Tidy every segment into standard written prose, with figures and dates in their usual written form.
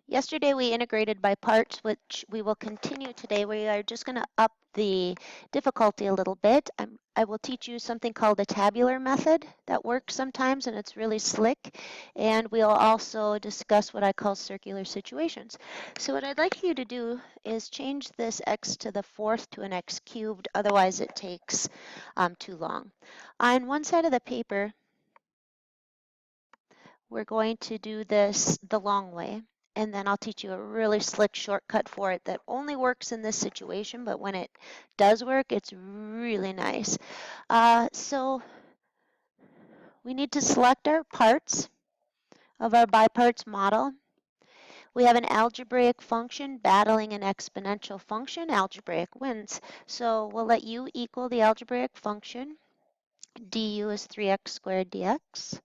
Yesterday we integrated by parts, which we will continue today. We are just going to up the difficulty a little bit. I will teach you something called a tabular method that works sometimes, and it's really slick. And we'll also discuss what I call circular situations. So what I'd like you to do is change this x to the fourth to an x cubed, otherwise it takes too long. On one side of the paper, we're going to do this the long way, and then I'll teach you a really slick shortcut for it that only works in this situation, but when it does work, it's really nice. So we need to select our parts of our biparts model. We have an algebraic function battling an exponential function. Algebraic wins. So we'll let u equal the algebraic function. du is 3x squared dx.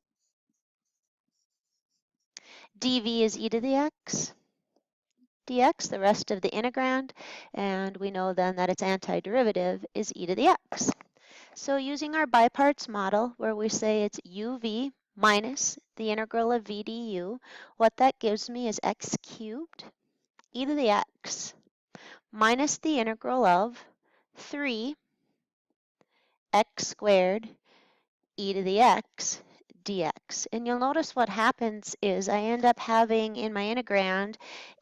dv is e to the x dx, the rest of the integrand, and we know then that its antiderivative is e to the x. So using our biparts model, where we say it's uv minus the integral of v du, what that gives me is x cubed e to the x minus the integral of 3 x squared e to the x dx. And you'll notice what happens is I end up having in my integrand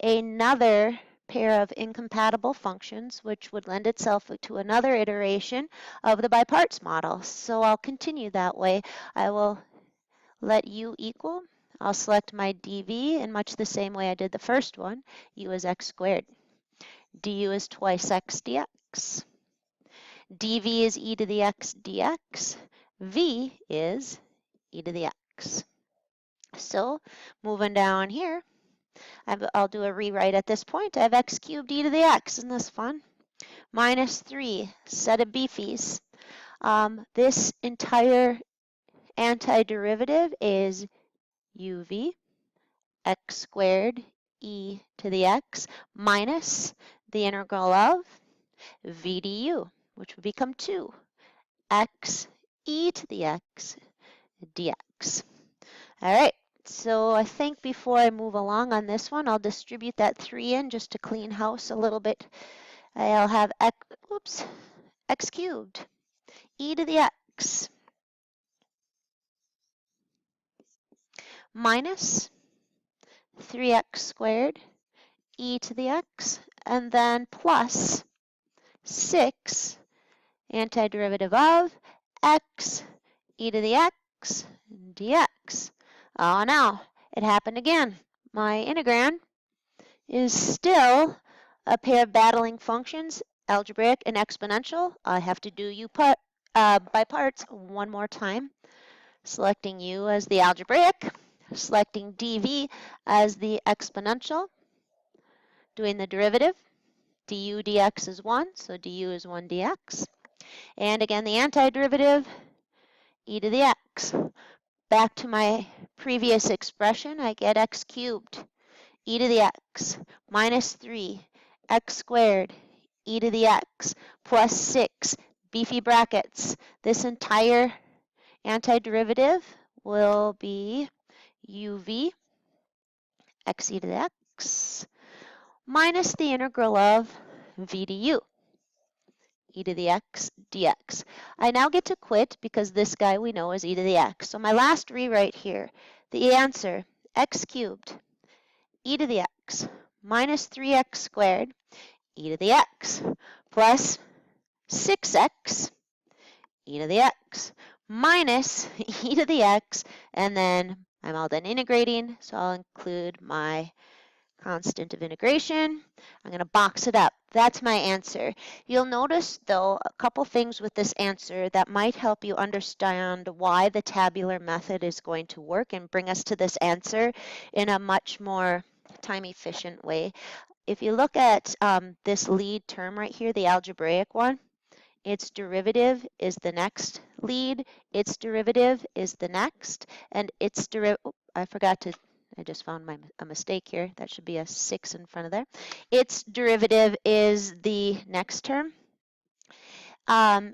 another pair of incompatible functions, which would lend itself to another iteration of the biparts model. So I'll continue that way. I will let u equal. I'll select my dv in much the same way I did the first one. U is x squared. du is twice x dx. dv is e to the x dx. v is e to the x. So moving down here, I'll do a rewrite at this point. I have x cubed e to the x. Isn't this fun? Minus 3, set of beefies. This entire antiderivative is uv x squared e to the x minus the integral of v du, which would become 2 x e to the x dx. All right, so I think before I move along on this one, I'll distribute that 3 in just to clean house a little bit. I'll have x cubed e to the x minus 3x squared e to the x, and then plus 6 antiderivative of x e to the x dx. Oh, now it happened again. My integrand is still a pair of battling functions, algebraic and exponential. I have to do by parts one more time. Selecting u as the algebraic, selecting dv as the exponential, doing the derivative. du dx is 1, so du is 1 dx. And again, the antiderivative, e to the x. Back to my previous expression, I get x cubed e to the x minus 3 x squared e to the x plus 6 beefy brackets. This entire antiderivative will be uv x e to the x minus the integral of v du e to the x dx. I now get to quit because this guy we know is e to the x. So my last rewrite here, the answer, x cubed e to the x minus 3x squared e to the x plus 6x e to the x minus e to the x, and then I'm all done integrating, so I'll include my constant of integration. I'm going to box it up. That's my answer. You'll notice, though, a couple things with this answer that might help you understand why the tabular method is going to work and bring us to this answer in a much more time-efficient way. If you look at this lead term right here, the algebraic one, its derivative is the next lead, its derivative is the next, and its derivative, I just found a mistake here. That should be a 6 in front of there. Its derivative is the next term.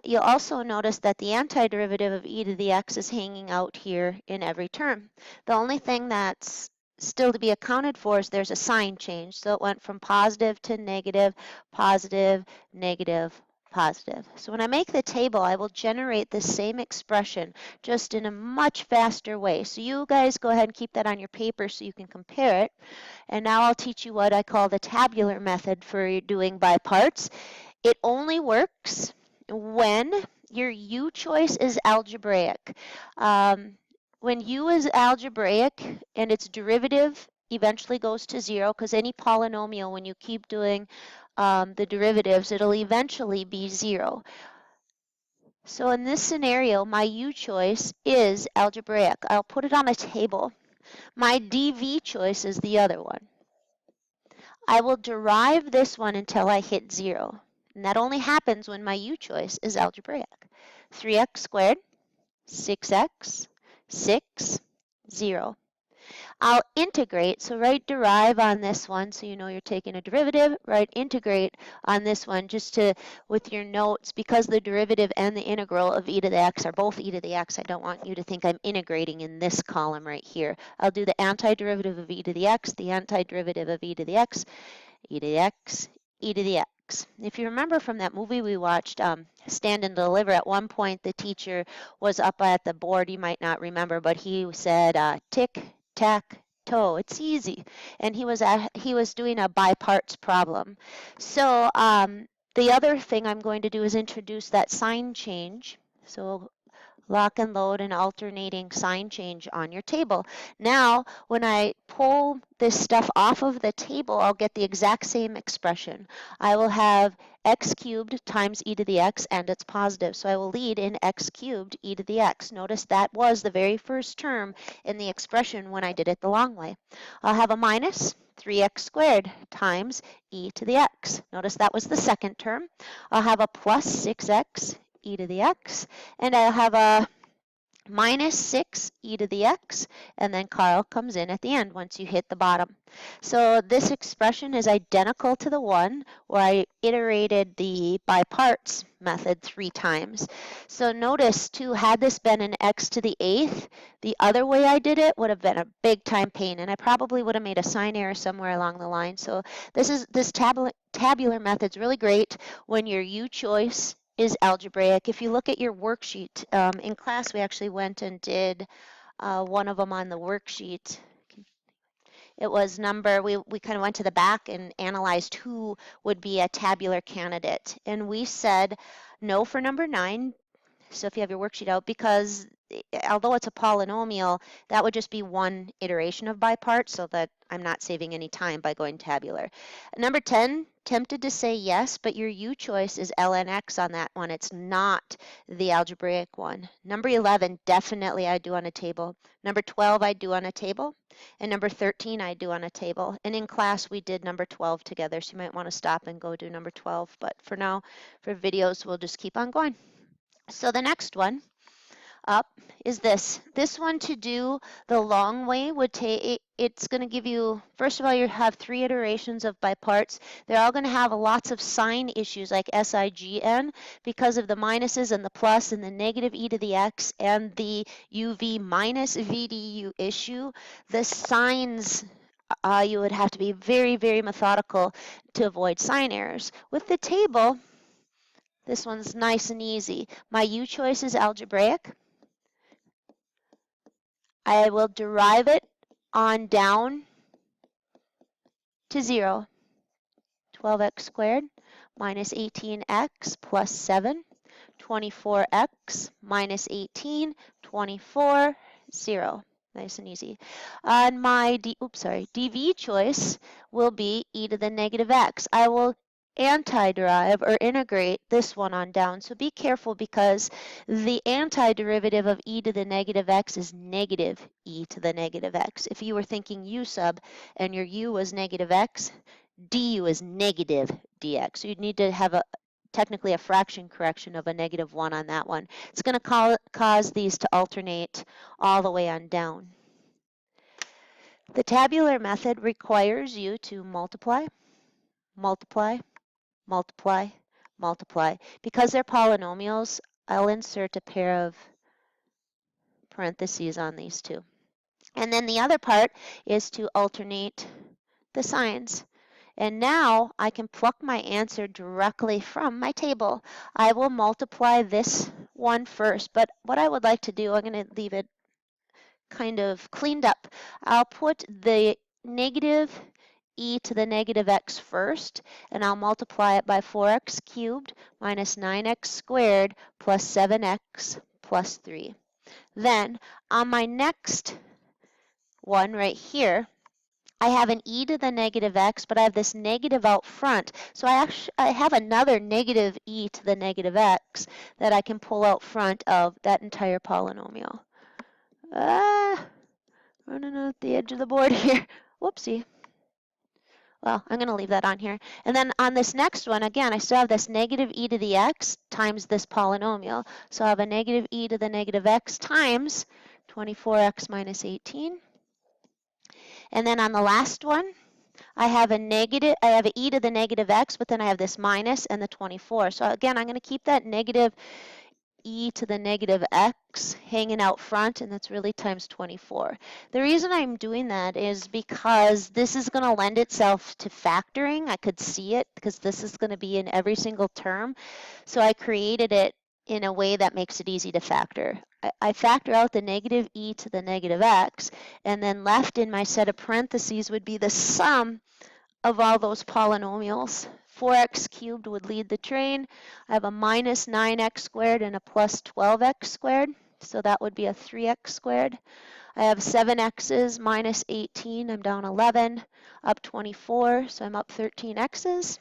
You'll also notice that the antiderivative of e to the x is hanging out here in every term. The only thing that's still to be accounted for is there's a sign change. So it went from positive to negative, positive, negative, positive. So when I make the table, I will generate the same expression just in a much faster way. So you guys go ahead and keep that on your paper so you can compare it. And now I'll teach you what I call the tabular method for doing by parts. It only works when your U choice is algebraic. When U is algebraic and its derivative eventually goes to 0, because any polynomial, when you keep doing the derivatives, it'll eventually be 0. So in this scenario, my U choice is algebraic. I'll put it on a table. My DV choice is the other one. I will derive this one until I hit 0. And that only happens when my U choice is algebraic. 3x squared, 6x, 6, 0. I'll integrate, so write derive on this one so you know you're taking a derivative. Write integrate on this one just to, with your notes, because the derivative and the integral of e to the x are both e to the x, I don't want you to think I'm integrating in this column right here. I'll do the antiderivative of e to the x, the antiderivative of e to the x, e to the x, e to the x. If you remember from that movie we watched, Stand and Deliver, at one point the teacher was up at the board, you might not remember, but he said tick, tack, toe, it's easy. And he was doing a by parts problem. So the other thing I'm going to do is introduce that sign change. So lock and load and alternating sign change on your table. Now, when I pull this stuff off of the table, I'll get the exact same expression. I will have x cubed times e to the x, and it's positive. So I will lead in x cubed e to the x. Notice that was the very first term in the expression when I did it the long way. I'll have a minus 3x squared times e to the x. Notice that was the second term. I'll have a plus 6x e to the x, and I'll have a minus 6 e to the x, and then Carl comes in at the end once you hit the bottom. So this expression is identical to the one where I iterated the by parts method 3 times. So notice too, had this been an x to the 8th, the other way I did it would have been a big time pain, and I probably would have made a sign error somewhere along the line. So this tabular method's really great when your U choice is algebraic. If you look at your worksheet, in class we actually went and did one of them on the worksheet. It was we kind of went to the back and analyzed who would be a tabular candidate. And we said no for number 9. So if you have your worksheet out, because although it's a polynomial, that would just be one iteration of by parts, so that I'm not saving any time by going tabular. Number 10, tempted to say yes, but your U choice is ln x on that one. It's not the algebraic one. Number 11, definitely I do on a table. Number 12, I do on a table. And number 13, I do on a table. And in class, we did number 12 together, so you might want to stop and go do number 12. But for now, for videos, we'll just keep on going. So the next one up is this. This one, to do the long way, would take, it's going to give you, first of all, you have 3 iterations of by parts. They're all going to have lots of sign issues like SIGN because of the minuses and the plus and the negative e to the x and the UV minus VDU issue. The signs, you would have to be very, very methodical to avoid sign errors. With the table, this one's nice and easy. My U choice is algebraic. I will derive it on down to 0. 12x squared minus 18x plus 7. 24x minus 18, 24, 0. Nice and easy. And my dv choice will be e to the negative x. I will antiderive or integrate this one on down. So be careful, because the antiderivative of e to the negative x is negative e to the negative x. If you were thinking u sub and your u was negative x, du is negative dx. So you'd need to have technically a fraction correction of a -1 on that one. It's going to cause these to alternate all the way on down. The tabular method requires you to multiply, multiply, multiply, multiply. Because they're polynomials, I'll insert a pair of parentheses on these two. And then the other part is to alternate the signs. And now I can pluck my answer directly from my table. I will multiply this one first, but what I would like to do, I'm going to leave it kind of cleaned up. I'll put the negative e to the negative x first, and I'll multiply it by 4x cubed minus 9x squared plus 7x plus 3. Then on my next one right here, I have an e to the negative x, but I have this negative out front. So I have another negative e to the negative x that I can pull out front of that entire polynomial. Running out the edge of the board here. Whoopsie. Well, I'm going to leave that on here. And then on this next one, again, I still have this negative e to the x times this polynomial. So I have a negative e to the negative x times 24x minus 18. And then on the last one, I have an e to the negative x, but then I have this minus and the 24. So again, I'm going to keep that negative e to the negative x hanging out front, and that's really times 24. The reason I'm doing that is because this is going to lend itself to factoring. I could see it because this is going to be in every single term. So I created it in a way that makes it easy to factor. I factor out the negative e to the negative x, and then left in my set of parentheses would be the sum of all those polynomials. 4x cubed would lead the train. I have a minus 9x squared and a plus 12x squared, so that would be a 3x squared. I have 7x's minus 18, I'm down 11, up 24, so I'm up 13 x's.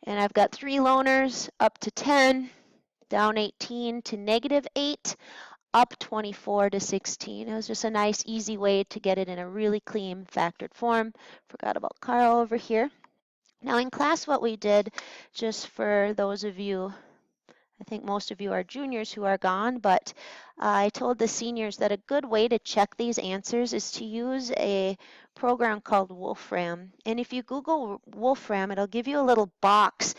And I've got 3 loners, up to 10, down 18 to negative 8, up 24 to 16. It was just a nice, easy way to get it in a really clean factored form. Forgot about Carl over here. Now in class, what we did, just for those of you, I think most of you are juniors who are gone, but I told the seniors that a good way to check these answers is to use a program called Wolfram. And if you Google Wolfram, it'll give you a little box,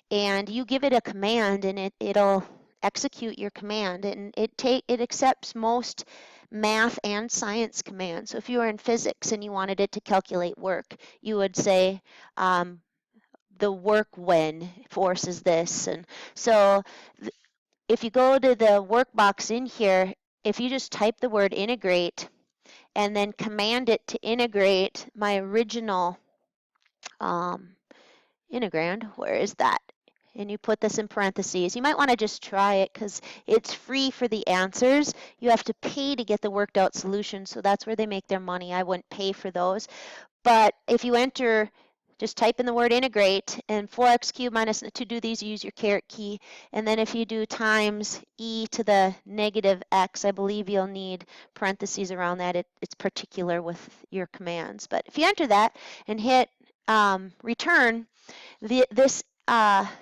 and you give it a command, and it'll execute your command, and it accepts most math and science commands. So if you were in physics and you wanted it to calculate work, you would say the work when force is this. And so if you go to the work box in here, if you just type the word integrate and then command it to integrate my original integrand, where is that? And you put this in parentheses. You might want to just try it because it's free for the answers. You have to pay to get the worked out solution, so that's where they make their money. I wouldn't pay for those. But if you enter, just type in the word integrate, and 4x cubed minus, to do these, you use your caret key. And then if you do times e to the negative x, I believe you'll need parentheses around that. It's particular with your commands. But if you enter that and hit return, this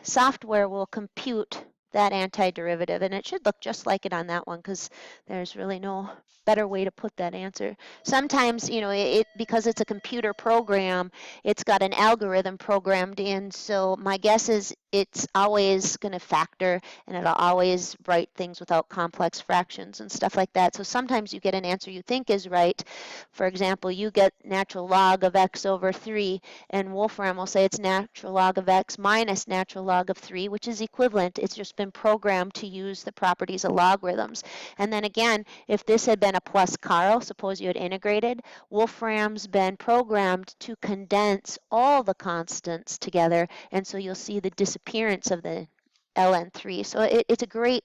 software will compute that antiderivative, and it should look just like it on that one because there's really no better way to put that answer. Sometimes, you know, because it's a computer program, it's got an algorithm programmed in, so my guess is it's always going to factor, and it'll always write things without complex fractions and stuff like that. So sometimes you get an answer you think is right. For example, you get natural log of x over 3, and Wolfram will say it's natural log of x minus natural log of 3, which is equivalent. It's just been programmed to use the properties of logarithms. And then again, if this had been a plus Carl, suppose you had integrated, Wolfram's been programmed to condense all the constants together, and so you'll see the disappearance of the ln3. So it's a great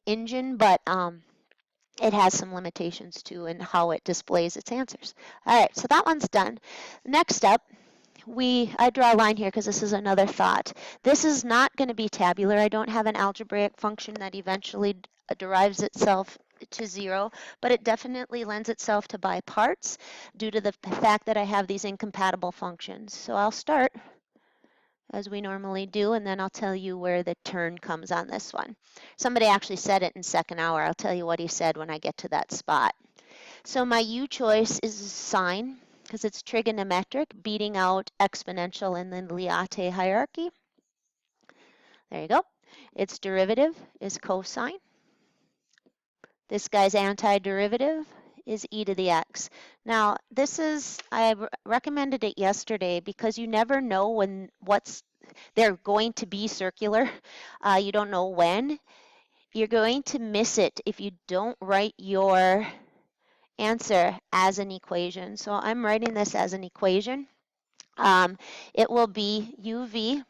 engine, but it has some limitations too in how it displays its answers. All right, so that one's done. Next up, I draw a line here because this is another thought. This is not going to be tabular. I don't have an algebraic function that eventually derives itself to 0, but it definitely lends itself to by parts due to the fact that I have these incompatible functions. So I'll start as we normally do, and then I'll tell you where the turn comes on this one. Somebody actually said it in second hour. I'll tell you what he said when I get to that spot. So my U choice is sine, because it's trigonometric, beating out exponential in the Liate hierarchy. There you go. Its derivative is cosine. This guy's antiderivative is e to the x. Now, this is, I recommended it yesterday because you never know when they're going to be circular. You don't know when. You're going to miss it if you don't write your answer as an equation. So I'm writing this as an equation. It will be uv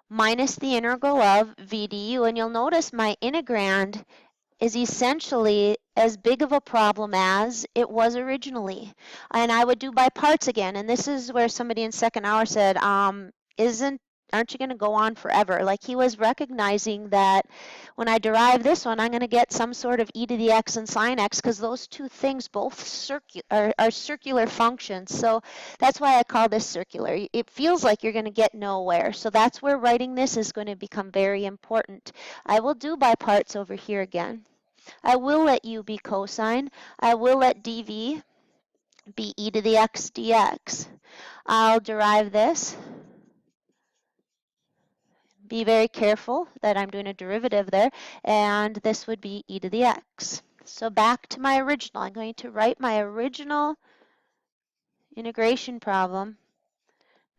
minus the integral of v du, and you'll notice my integrand is essentially as big of a problem as it was originally. And I would do by parts again. And this is where somebody in second hour said, aren't you going to go on forever? Like he was recognizing that when I derive this one, I'm going to get some sort of e to the x and sine x because those two things both are circular functions. So that's why I call this circular. It feels like you're going to get nowhere. So that's where writing this is going to become very important. I will do by parts over here again. I will let u be cosine. I will let dv be e to the x dx. I'll derive this. Be very careful that I'm doing a derivative there, and this would be e to the x. So back to my original. I'm going to write my original integration problem,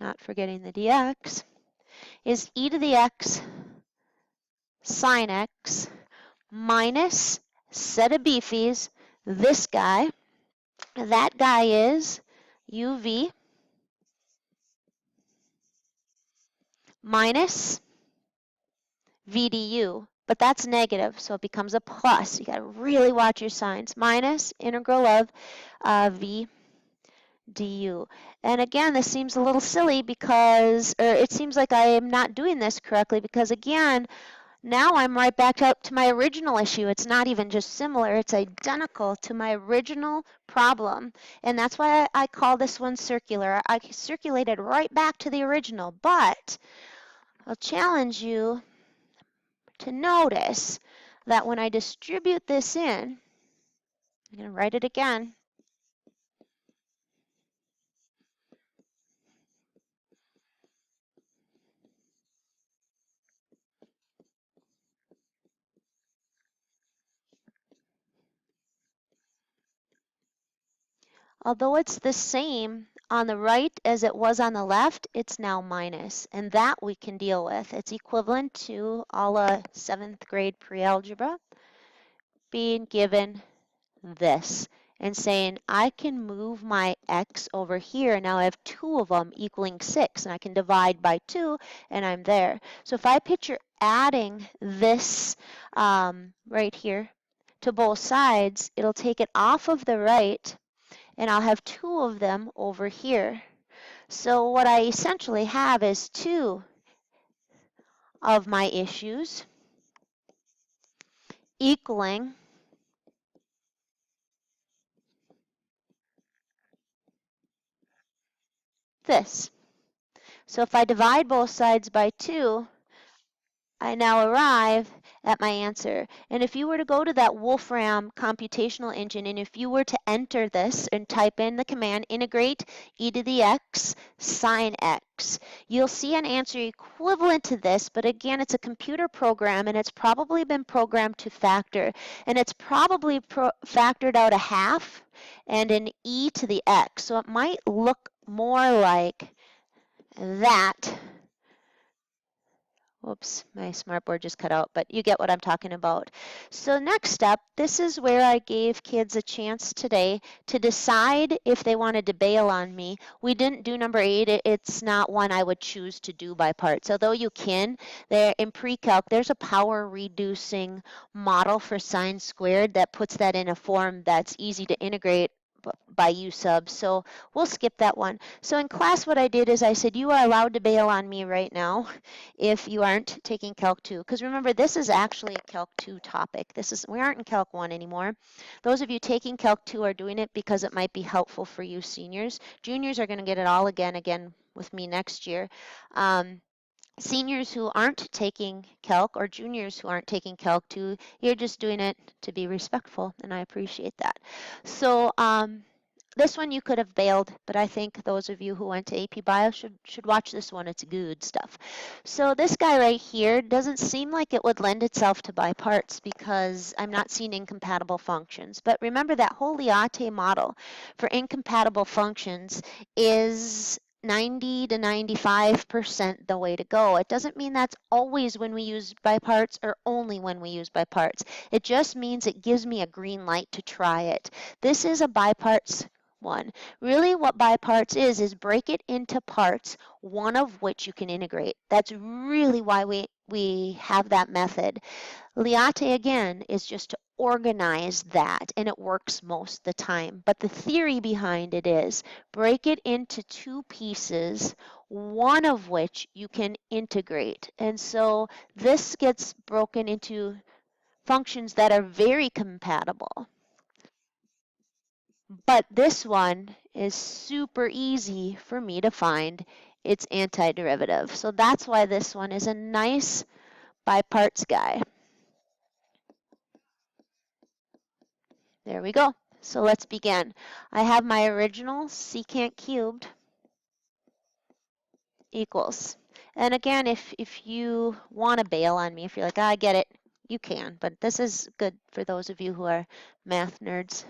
not forgetting the dx, is e to the x sine x minus set of beefies, this guy. That guy is uv minus v du, but that's negative, so it becomes a plus. You got to really watch your signs. Minus integral of v du. And again, this seems a little silly because, or it seems like I am not doing this correctly because again, now I'm right back up to my original issue. It's not even just similar, it's identical to my original problem. And that's why I call this one circular. I circulated right back to the original, but I'll challenge you to notice that when I distribute this in, I'm going to write it again. Although it's the same on the right as it was on the left, it's now minus, and that we can deal with. It's equivalent to a la 7th grade pre-algebra being given this and saying I can move my x over here and now I have two of them equaling 6 and I can divide by 2 and I'm there. So if I picture adding this right here to both sides, it'll take it off of the right and I'll have two of them over here. So what I essentially have is two of my issues equaling this. So if I divide both sides by 2, I now arrive at my answer. And if you were to go to that Wolfram computational engine, and if you were to enter this and type in the command integrate e to the x sine x, you'll see an answer equivalent to this, but again, it's a computer program, and it's probably been programmed to factor. And it's probably factored out a half and an e to the x. So it might look more like that. Whoops, my smartboard just cut out, but you get what I'm talking about. So next step, this is where I gave kids a chance today to decide if they wanted to bail on me. We didn't do number 8. It's not one I would choose to do by parts, although you can. There in pre-calc, there's a power reducing model for sine squared that puts that in a form that's easy to integrate by u sub, so we'll skip that one. So in class what I did is I said you are allowed to bail on me right now if you aren't taking Calc 2, because remember this is actually a Calc 2 topic. We aren't in Calc 1 anymore. Those of you taking Calc 2 are doing it because it might be helpful for you seniors. Juniors are going to get it all again with me next year. Seniors who aren't taking Calc or juniors who aren't taking Calc 2, you're just doing it to be respectful, and I appreciate that. So This one you could have bailed, but I think those of you who went to AP Bio should watch this one. It's good stuff. So this guy right here doesn't seem like it would lend itself to by parts because I'm not seeing incompatible functions. But remember that whole Liate model for incompatible functions is 90 to 95% the way to go. It doesn't mean that's always when we use by parts or only when we use by parts. It just means it gives me a green light to try it. This is a by parts one. Really what by parts is break it into parts, one of which you can integrate. That's really why we have that method. Liate, again, is just to organize that, and it works most of the time. But the theory behind it is break it into two pieces, one of which you can integrate. And so this gets broken into functions that are very compatible. But this one is super easy for me to find its antiderivative. So that's why this one is a nice by parts guy. There we go. So let's begin. I have my original secant cubed equals. And again, if you want to bail on me, if you're like, I get it, you can. But this is good for those of you who are math nerds.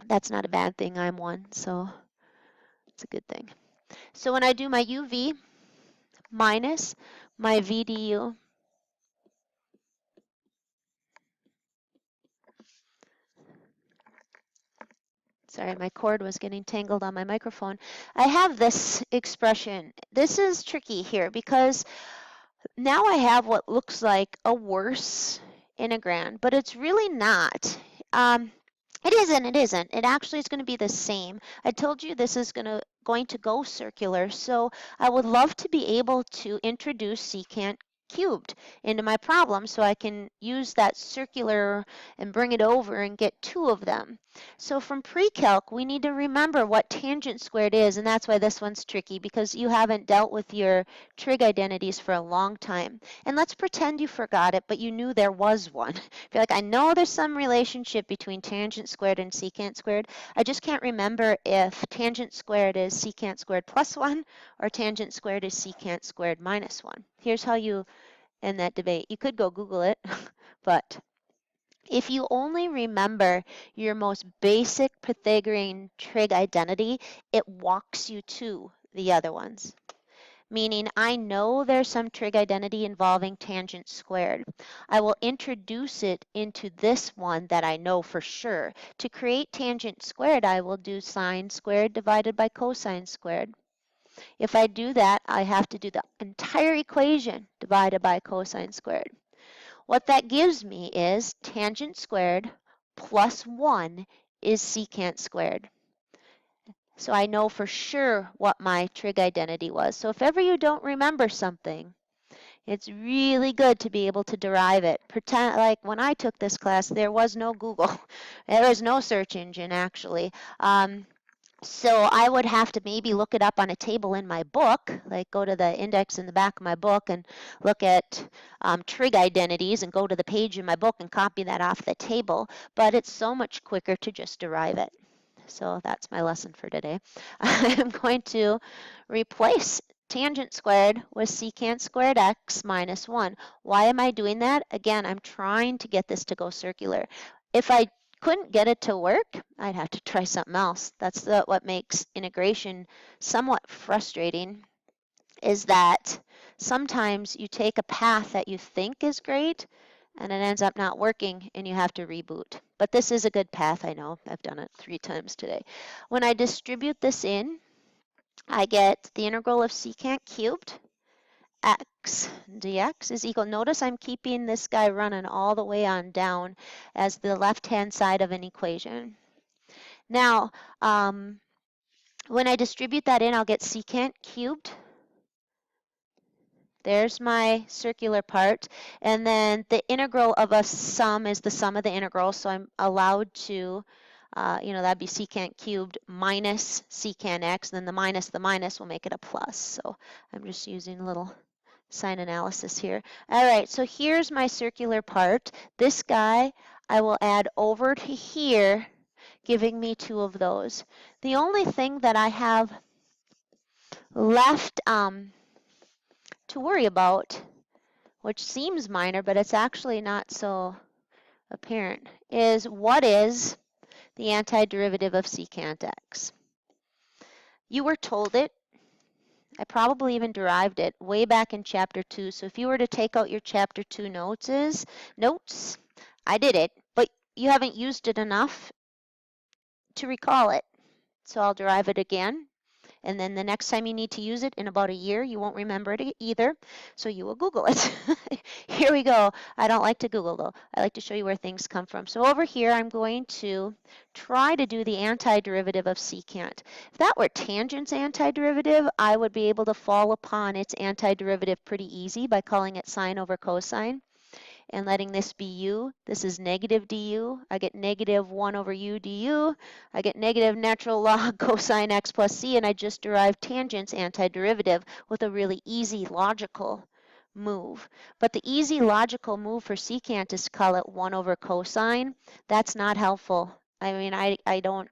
That's not a bad thing. I'm one, so it's a good thing. So when I do my UV minus my VDU, sorry, my cord was getting tangled on my microphone. I have this expression. This is tricky here because now I have what looks like a worse integral, but it's really not. It isn't. It actually is going to be the same. I told you this is going to go circular, so I would love to be able to introduce secant cubed into my problem so I can use that circular and bring it over and get two of them. So from pre-calc, we need to remember what tangent squared is, and that's why this one's tricky because you haven't dealt with your trig identities for a long time. And let's pretend you forgot it, but you knew there was one. If you're like, I know there's some relationship between tangent squared and secant squared, I just can't remember if tangent squared is secant squared plus 1 or tangent squared is secant squared minus 1. Here's how you end that debate. You could go Google it, but if you only remember your most basic Pythagorean trig identity, it walks you to the other ones. Meaning I know there's some trig identity involving tangent squared. I will introduce it into this one that I know for sure. To create tangent squared, I will do sine squared divided by cosine squared. If I do that, I have to do the entire equation divided by cosine squared. What that gives me is tangent squared plus 1 is secant squared. So I know for sure what my trig identity was. So if ever you don't remember something, it's really good to be able to derive it. Pretend like when I took this class, there was no Google. There was no search engine actually. So I would have to maybe look it up on a table in my book, like go to the index in the back of my book and look at trig identities and go to the page in my book and copy that off the table. But it's so much quicker to just derive it. So that's my lesson for today. I'm going to replace tangent squared with secant squared x minus 1. Why am I doing that? Again, I'm trying to get this to go circular. If I couldn't get it to work, I'd have to try something else. That's what makes integration somewhat frustrating, is that sometimes you take a path that you think is great and it ends up not working and you have to reboot. But this is a good path, I know. I've done it 3 times today. When I distribute this in, I get the integral of secant cubed x dx is equal. Notice I'm keeping this guy running all the way on down as the left-hand side of an equation. Now, when I distribute that in, I'll get secant cubed. There's my circular part. And then the integral of a sum is the sum of the integrals. So I'm allowed to, that'd be secant cubed minus secant x. And then the minus will make it a plus. So I'm just using a little sign analysis here. All right, so here's my circular part. This guy I will add over to here, giving me 2 of those. The only thing that I have left to worry about, which seems minor, but it's actually not so apparent, is what is the antiderivative of secant x? You were told it. I probably even derived it way back in chapter 2. So if you were to take out your chapter 2 notes, I did it, but you haven't used it enough to recall it. So I'll derive it again. And then the next time you need to use it in about a year, you won't remember it either, so you will Google it. Here we go. I don't like to Google though. I like to show you where things come from. So over here, I'm going to try to do the antiderivative of secant. If that were tangent's antiderivative, I would be able to fall upon its antiderivative pretty easy by calling it sine over cosine and letting this be u. This is negative du. I get negative 1 over u du. I get negative natural log cosine x plus c, and I just derived tangent's antiderivative with a really easy logical move. But the easy logical move for secant is to call it 1 over cosine. That's not helpful. I mean, I don't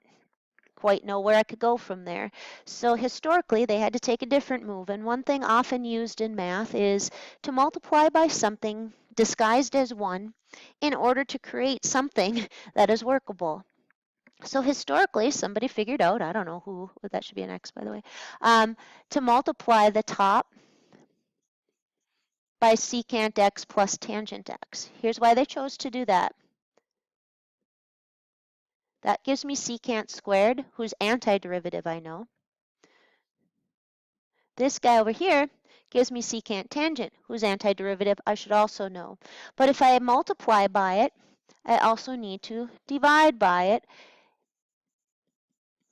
quite know where I could go from there. So historically, they had to take a different move. And one thing often used in math is to multiply by something disguised as 1 in order to create something that is workable. So historically, somebody figured out, I don't know who, that should be an x, by the way, to multiply the top by secant x plus tangent x. Here's why they chose to do that. That gives me secant squared, whose antiderivative I know. This guy over here gives me secant tangent, whose antiderivative I should also know. But if I multiply by it, I also need to divide by it.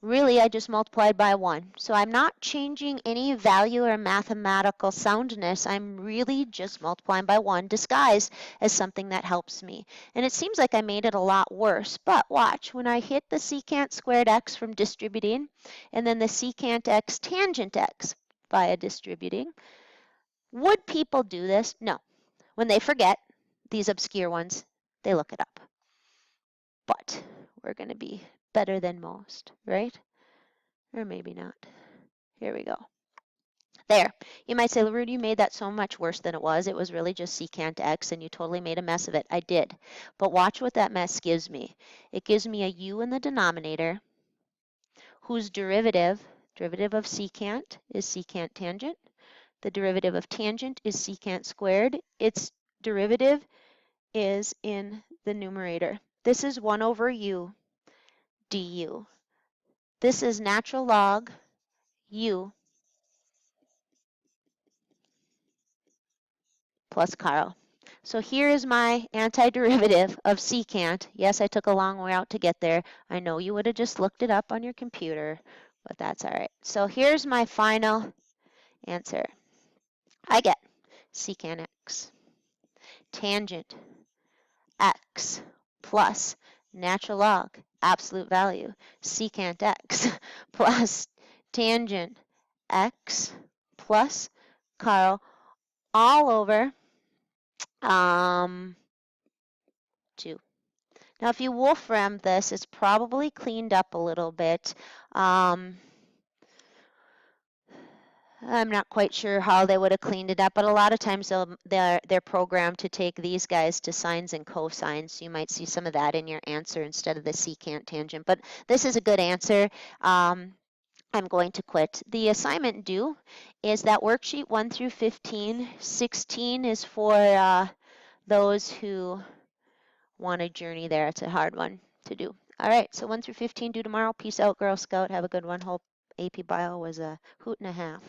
Really, I just multiplied by 1. So I'm not changing any value or mathematical soundness. I'm really just multiplying by 1, disguised as something that helps me. And it seems like I made it a lot worse. But watch, when I hit the secant squared x from distributing, and then the secant x tangent x via distributing, would people do this? No. When they forget, these obscure ones, they look it up. But we're going to be better than most, right? Or maybe not. Here we go. There. You might say, LaRue, you made that so much worse than it was. It was really just secant x, and you totally made a mess of it. I did. But watch what that mess gives me. It gives me a u in the denominator, whose derivative of secant is secant tangent. The derivative of tangent is secant squared. Its derivative is in the numerator. This is 1 over u du. This is natural log u plus Carl. So here is my antiderivative of secant. Yes, I took a long way out to get there. I know you would have just looked it up on your computer, but that's all right. So here's my final answer. I get secant x, tangent x plus natural log, absolute value, secant x plus tangent x plus Carl all over 2. Now, if you Wolfram this, it's probably cleaned up a little bit. I'm not quite sure how they would have cleaned it up, but a lot of times they're programmed to take these guys to sines and cosines. So you might see some of that in your answer instead of the secant tangent. But this is a good answer. I'm going to quit. The assignment due is that worksheet 1 through 15. 16 is for those who want to journey there. It's a hard one to do. All right, so 1 through 15 due tomorrow. Peace out, Girl Scout. Have a good one. Hope AP Bio was a hoot and a half.